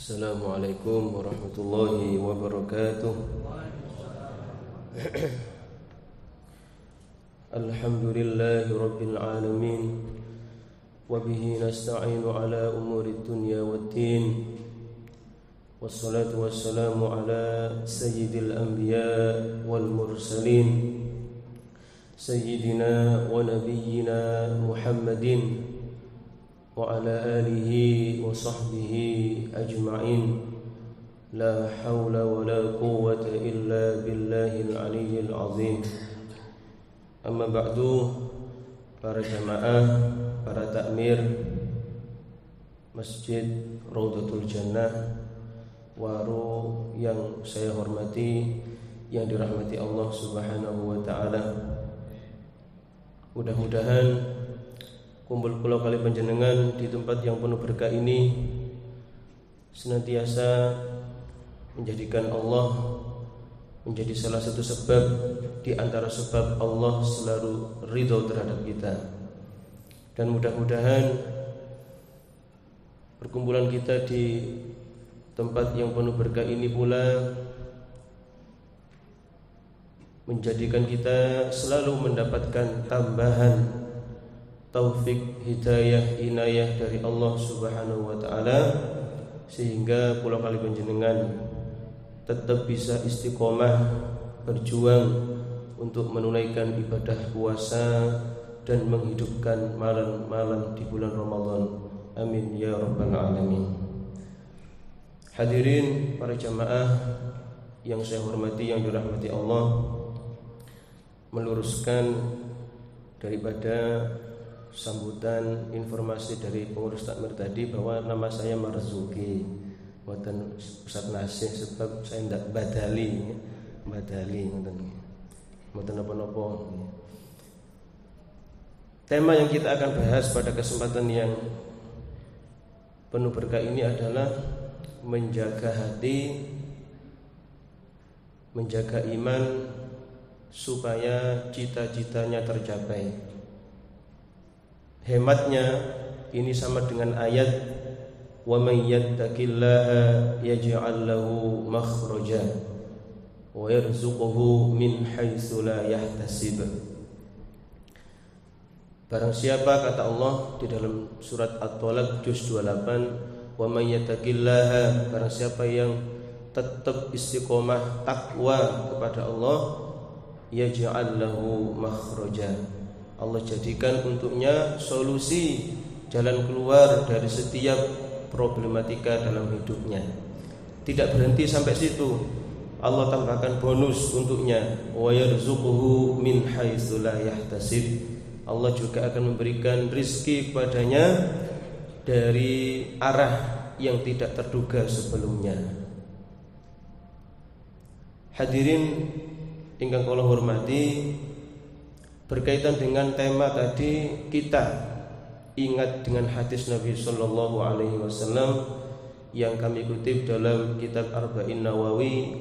Assalamualaikum warahmatullahi wabarakatuh. Alhamdulillahi rabbil alamin. Wabihi nasta'inu ala umuri dunya waddin. Wassalatu wassalamu ala sayyidil anbiya wal mursalin, sayyidina wa nabiyyina Muhammadin wa ala alihi wa sahbihi ajma'in. La hawla wa la quwwata illa billahil aliyyil azim. Amma ba'du, para jamaah, para takmir Masjid Raudhatul Jannah Waru yang saya hormati, yang dirahmati Allah Subhanahu wa taala. Mudah-mudahan kumpul kula kali panjenengan di tempat yang penuh berkah ini senantiasa menjadikan Allah menjadi salah satu sebab di antara sebab Allah selalu ridho terhadap kita. Dan mudah-mudahan perkumpulan kita di tempat yang penuh berkah ini pula menjadikan kita selalu mendapatkan tambahan taufik, hidayah, inayah dari Allah Subhanahu wa taala, sehingga pulau kali panjenengan tetap bisa istiqomah berjuang untuk menunaikan ibadah puasa dan menghidupkan malam-malam di bulan Ramadan. Amin ya rabbal alamin. Hadirin para jamaah yang saya hormati, yang dirahmati Allah, meluruskan daripada sambutan informasi dari pengurus takmir tadi bahwa nama saya Marzuki, buatan Ustaz Nasih, sebab saya tidak badali buatan apa-apa. Tema yang kita akan bahas pada kesempatan yang penuh berkah ini adalah menjaga hati, menjaga iman supaya cita-citanya tercapai. Hematnya ini sama dengan ayat wa may yattaqillaha yaj'al lahu makhraja wa yarzuquhu min haitsu la yahtasib. Barang siapa, kata Allah di dalam surat At-Talaq juz 28, wa may yattaqillaha, barang siapa yang tetap istiqomah takwa kepada Allah, yaj'al lahu makhraja, Allah jadikan untuknya solusi, jalan keluar dari setiap problematika dalam hidupnya. Tidak berhenti sampai situ, Allah tambahkan bonus untuknya, wa yarzuquhu min haitsu la yahtasib, Allah juga akan memberikan rizki kepadanya dari arah yang tidak terduga sebelumnya. Hadirin ingkang kula hormati, berkaitan dengan tema tadi, kita ingat dengan hadis Nabi sallallahu alaihi wasallam yang kami kutip dalam kitab Arba'in Nawawi,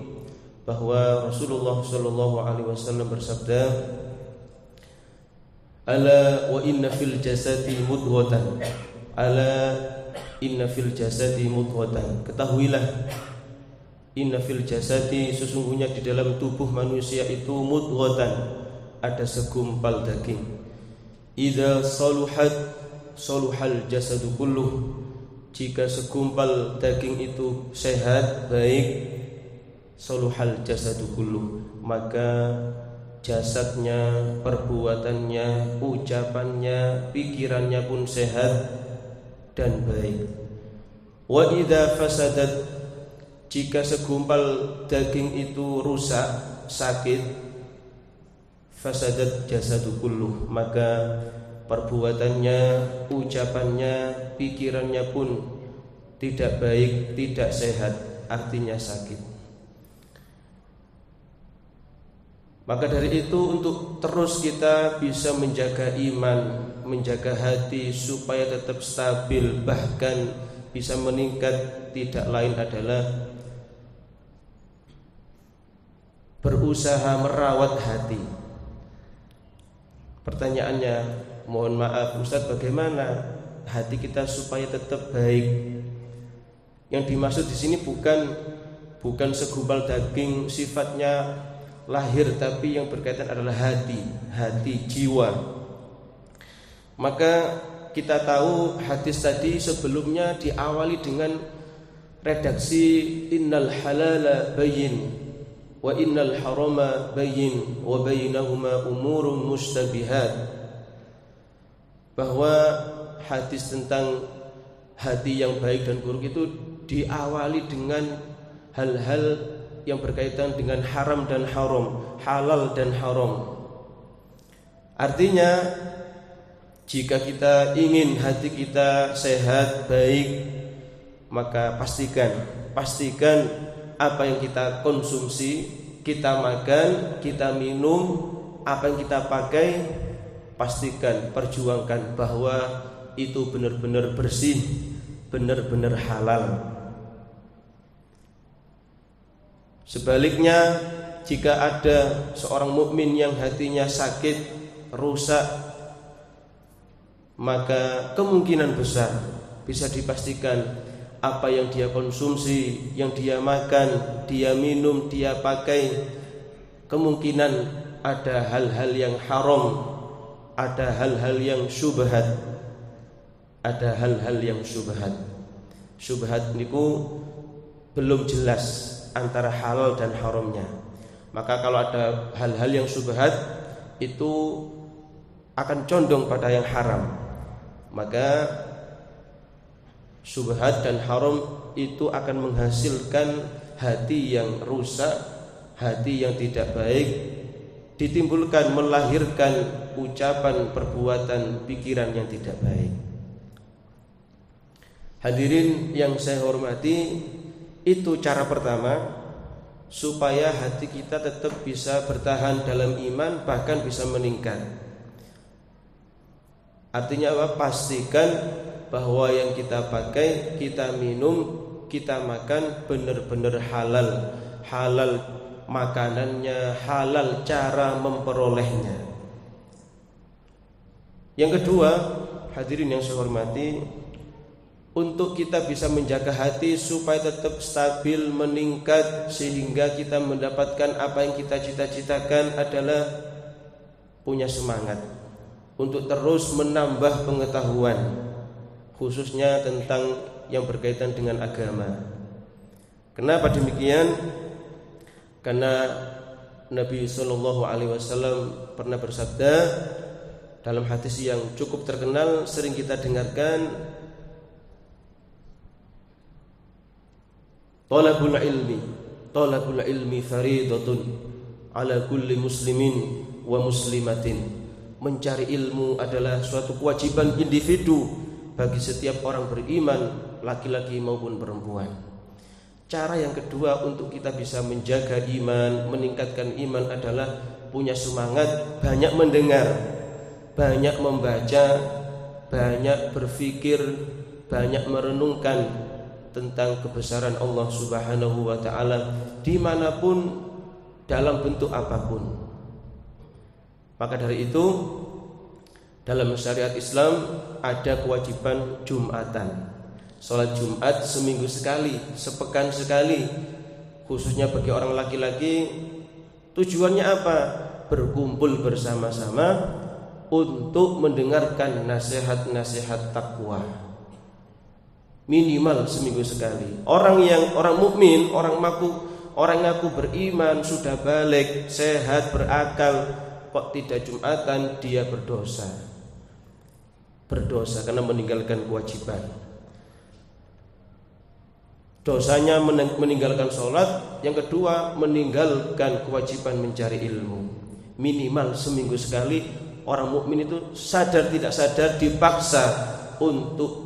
bahwa Rasulullah sallallahu alaihi wasallam bersabda, ala wa inna fil jasadi mudghatan, ala inna fil jasadi mudghatan, ketahuilah, inna fil jasadi, sesungguhnya di dalam tubuh manusia itu mudghatan, ada segumpal daging. Idza saluhat saluhal jasadu kulluh, jika segumpal daging itu sehat, baik, saluhal jasadu kulluh, maka jasadnya, perbuatannya, ucapannya, pikirannya pun sehat dan baik. Wa idza fasadat, jika segumpal daging itu rusak, sakit, fasadat jasadu kulluh, maka perbuatannya, ucapannya, pikirannya pun tidak baik, tidak sehat, artinya sakit. Maka dari itu, untuk terus kita bisa menjaga iman, menjaga hati supaya tetap stabil, bahkan bisa meningkat, tidak lain adalah berusaha merawat hati. Pertanyaannya, mohon maaf Ustaz, bagaimana hati kita supaya tetap baik? Yang dimaksud di sini bukan segumpal daging sifatnya lahir, tapi yang berkaitan adalah hati, jiwa. Maka kita tahu hadis tadi sebelumnya diawali dengan redaksi innal halala bayyin wa innal harama bayyin wa bainahuma umurun mustabihat, bahwa hadis tentang hati yang baik dan buruk itu diawali dengan hal-hal yang berkaitan dengan haram dan haram, halal dan haram. Artinya jika kita ingin hati kita sehat, baik, maka pastikan apa yang kita konsumsi, kita makan, kita minum, apa yang kita pakai, pastikan, perjuangkan bahwa itu benar-benar bersih, benar-benar halal. Sebaliknya, jika ada seorang mukmin yang hatinya sakit, rusak, maka kemungkinan besar bisa dipastikan apa yang dia konsumsi, yang dia makan, dia minum, dia pakai, kemungkinan ada hal-hal yang haram, ada hal-hal yang syubhat. Ada hal-hal yang syubhat. Syubhat niku belum jelas antara halal dan haramnya. Maka kalau ada hal-hal yang syubhat, itu akan condong pada yang haram. Maka syubhat dan haram itu akan menghasilkan hati yang rusak, hati yang tidak baik, ditimbulkan, melahirkan ucapan, perbuatan, pikiran yang tidak baik. Hadirin yang saya hormati, itu cara pertama supaya hati kita tetap bisa bertahan dalam iman, bahkan bisa meningkat. Artinya apa? Pastikan bahwa yang kita pakai, kita minum, kita makan benar-benar halal. Halal makanannya, halal cara memperolehnya. Yang kedua, hadirin yang saya hormati, untuk kita bisa menjaga hati supaya tetap stabil, meningkat, sehingga kita mendapatkan apa yang kita cita-citakan adalah punya semangat untuk terus menambah pengetahuan, khususnya tentang yang berkaitan dengan agama. Kenapa demikian? Karena Nabi SAW pernah bersabda dalam hadis yang cukup terkenal, sering kita dengarkan, Talabul ilmi faridatun ala kulli muslimin wa muslimatin. Mencari ilmu adalah suatu kewajiban individu bagi setiap orang beriman, laki-laki maupun perempuan. Cara yang kedua untuk kita bisa menjaga iman, meningkatkan iman adalah punya semangat, banyak mendengar, banyak membaca, banyak berpikir, banyak merenungkan tentang kebesaran Allah Subhanahu wa ta'ala dimanapun, dalam bentuk apapun. Maka dari itu, dalam syariat Islam ada kewajiban Jumatan, sholat Jumat seminggu sekali, sepekan sekali, khususnya bagi orang laki-laki. Tujuannya apa? Berkumpul bersama-sama untuk mendengarkan nasihat-nasihat takwa. Minimal seminggu sekali. Orang mukmin, orang ngaku beriman, sudah balik, sehat, berakal, kok tidak Jumatan, dia berdosa. Berdosa karena meninggalkan kewajiban. Dosanya meninggalkan sholat. Yang kedua, meninggalkan kewajiban mencari ilmu. Minimal seminggu sekali. Orang mukmin itu sadar tidak sadar dipaksa untuk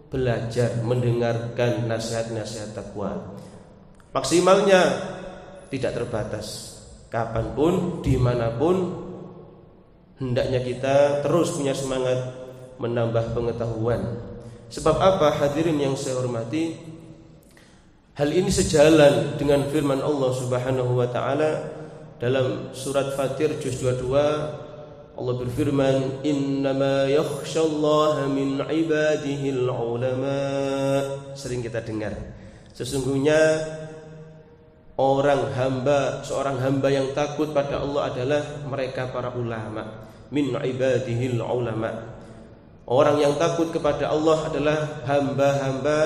belajar mendengarkan nasihat-nasihat takwa. Maksimalnya tidak terbatas, kapanpun, dimanapun, hendaknya kita terus punya semangat menambah pengetahuan. Sebab apa, hadirin yang saya hormati? Hal ini sejalan dengan firman Allah Subhanahu wa ta'ala dalam surat Fatir juz 22. Allah berfirman, innama yakhshallaha min ibadihil ulama. Sering kita dengar, Sesungguhnya seorang hamba yang takut pada Allah adalah mereka para ulama. Min ibadihil ulama. Orang yang takut kepada Allah adalah hamba-hamba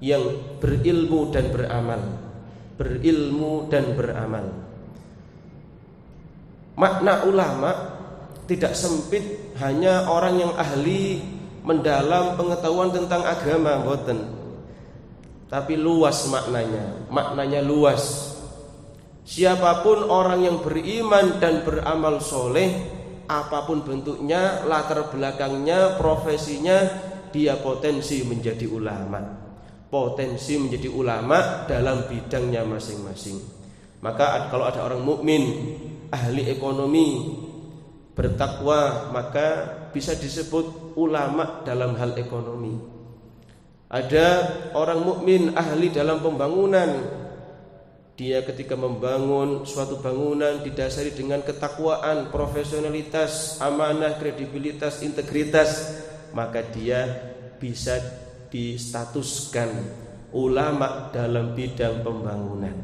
yang berilmu dan beramal. Berilmu dan beramal. Makna ulama tidak sempit hanya orang yang ahli mendalam pengetahuan tentang agama, mboten. Tapi luas maknanya luas. Siapapun orang yang beriman dan beramal soleh, apapun bentuknya, latar belakangnya, profesinya, dia potensi menjadi ulama. Potensi menjadi ulama dalam bidangnya masing-masing. Maka kalau ada orang mukmin, ahli ekonomi, bertakwa, maka bisa disebut ulama dalam hal ekonomi. Ada orang mukmin ahli dalam pembangunan, dia ketika membangun suatu bangunan didasari dengan ketakwaan, profesionalitas, amanah, kredibilitas, integritas, maka dia bisa distatuskan ulama dalam bidang pembangunan.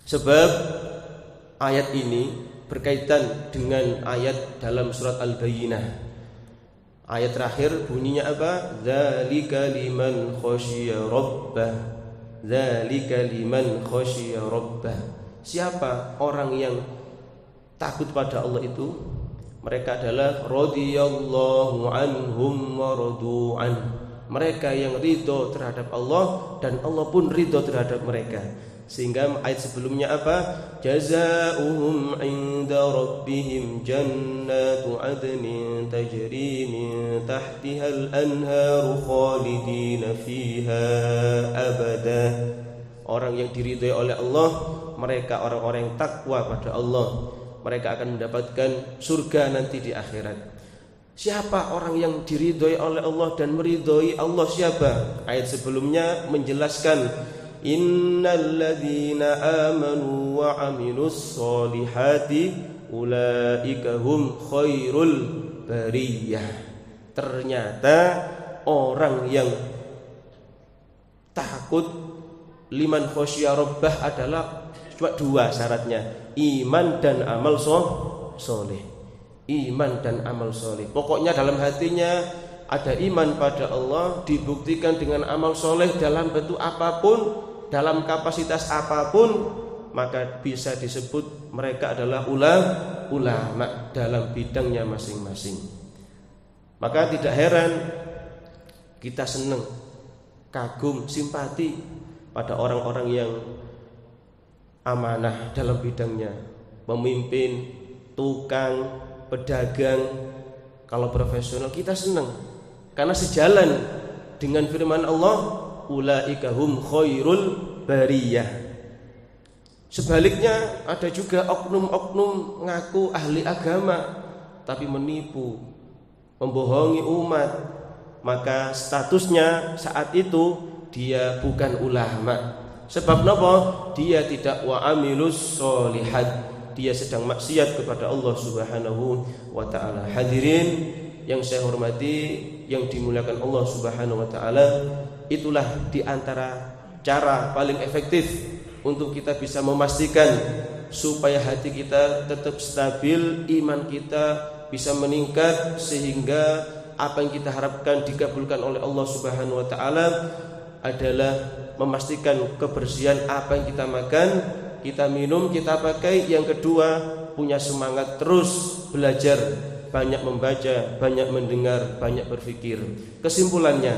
Sebab ayat ini berkaitan dengan ayat dalam surat Al-Bayyinah. Ayat terakhir bunyinya apa? Dzalika liman khasyiya rabbah. Dzalika liman khasyiya rabbah. Siapa orang yang takut pada Allah itu? Mereka adalah radhiyallahu anhum wa radu an. Mereka yang ridho terhadap Allah dan Allah pun ridho terhadap mereka. Sehingga ayat sebelumnya apa? Jazaohum 'inda rabbihim jannatu 'adnin tajri min tahtihal anharu khalidina fiha abada. Orang yang diridhai oleh Allah, mereka orang-orang yang takwa pada Allah, mereka akan mendapatkan surga nanti di akhirat. Siapa orang yang diridhai oleh Allah dan meridhai Allah siapa? Ayat sebelumnya menjelaskan innal ladzina amanu wa 'amilus solihati ulaika hum khairul bariyah. Ternyata orang yang takut liman khasyiya rabbah adalah cuma dua syaratnya, iman dan amal soleh. Iman dan amal soleh. Pokoknya dalam hatinya ada iman pada Allah, dibuktikan dengan amal soleh dalam bentuk apapun, dalam kapasitas apapun, maka bisa disebut mereka adalah ulama dalam bidangnya masing-masing. Maka tidak heran kita senang, kagum, simpati pada orang-orang yang amanah dalam bidangnya, pemimpin, tukang, pedagang. Kalau profesional kita senang karena sejalan dengan firman Allah, ulaika hum khairul bariyah. Sebaliknya ada juga oknum-oknum ngaku ahli agama tapi menipu, membohongi umat, maka statusnya saat itu dia bukan ulama. Sebab napa? Dia tidak wa amilus solihat, dia sedang maksiat kepada Allah Subhanahu wa taala. Hadirin yang saya hormati, yang dimuliakan Allah Subhanahu wa taala, itulah di antara cara paling efektif untuk kita bisa memastikan supaya hati kita tetap stabil, iman kita bisa meningkat, sehingga apa yang kita harapkan dikabulkan oleh Allah Subhanahu wa taala adalah memastikan kebersihan apa yang kita makan, kita minum, kita pakai. Yang kedua, punya semangat terus belajar, banyak membaca, banyak mendengar, banyak berpikir. Kesimpulannya,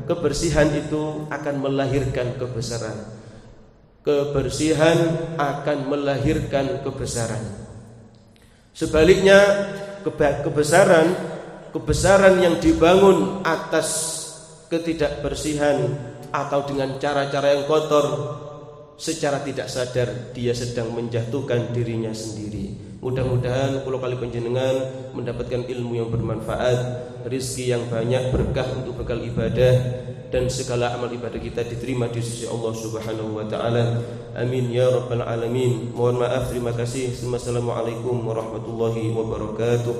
kebersihan itu akan melahirkan kebesaran. Kebersihan akan melahirkan kebesaran. Sebaliknya, kebesaran yang dibangun atas ketidakbersihan atau dengan cara-cara yang kotor, secara tidak sadar dia sedang menjatuhkan dirinya sendiri. Mudah-mudahan kula kali panjenengan mendapatkan ilmu yang bermanfaat, rezeki yang banyak, berkah untuk bekal ibadah, dan segala amal ibadah kita diterima di sisi Allah Subhanahu wa taala. Amin ya rabbal alamin. Mohon maaf, terima kasih. Wassalamualaikum warahmatullahi wabarakatuh.